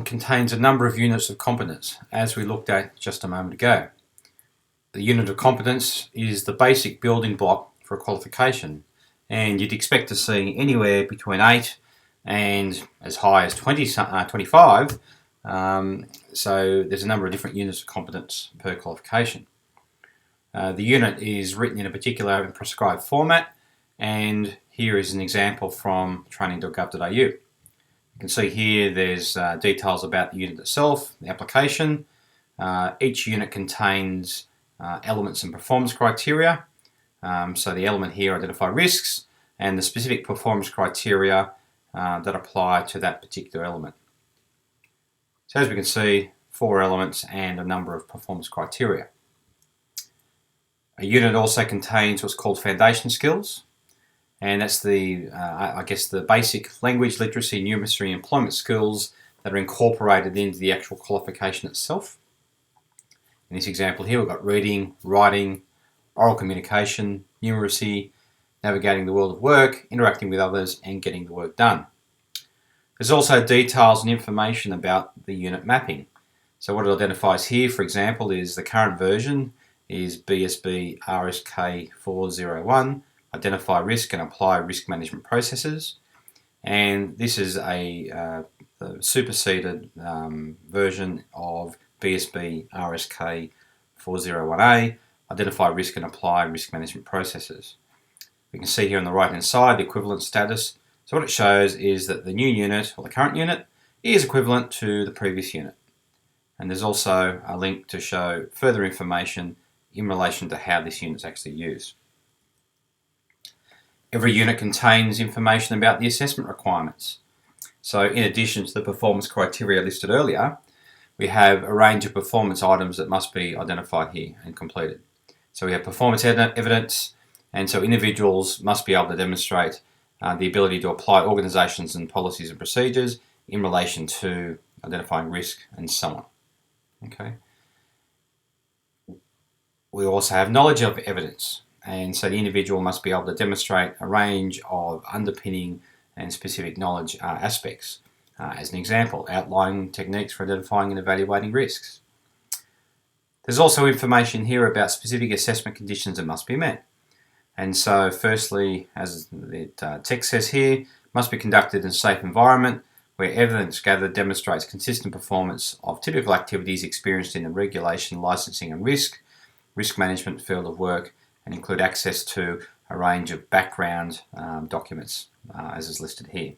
contains a number of units of competence, as we looked at just a moment ago. The unit of competence is the basic building block for a qualification, and you'd expect to see anywhere between 8 and as high as 25. So there's a number of different units of competence per qualification. The unit is written in a particular and prescribed format, and here is an example from training.gov.au. You can see here there's details about the unit itself, the application. Each unit contains elements and performance criteria. So the element here identify risks and the specific performance criteria that apply to that particular element. So as we can see, 4 elements and a number of performance criteria. A unit also contains what's called foundation skills, and that's the basic language, literacy, numeracy, and employment skills that are incorporated into the actual qualification itself. In this example here, we've got reading, writing, oral communication, numeracy, navigating the world of work, interacting with others, and getting the work done. There's also details and information about the unit mapping. So what it identifies here, for example, is the current version is BSB RSK 401, identify risk and apply risk management processes. And this is the superseded version of BSB RSK 401A, identify risk and apply risk management processes. We can see here on the right hand side the equivalent status. So what it shows is that the new unit, or the current unit, is equivalent to the previous unit. And there's also a link to show further information in relation to how this unit is actually used. Every unit contains information about the assessment requirements. So in addition to the performance criteria listed earlier, we have a range of performance items that must be identified here and completed. So we have performance evidence, and so individuals must be able to demonstrate the ability to apply organisations and policies and procedures in relation to identifying risk and so on. Okay. We also have knowledge of evidence, and so the individual must be able to demonstrate a range of underpinning and specific knowledge aspects. As an example, outlining techniques for identifying and evaluating risks. There's also information here about specific assessment conditions that must be met. And so firstly, as the text says here, must be conducted in a safe environment where evidence gathered demonstrates consistent performance of typical activities experienced in the regulation, licensing and risk management field of work, and include access to a range of background documents as is listed here.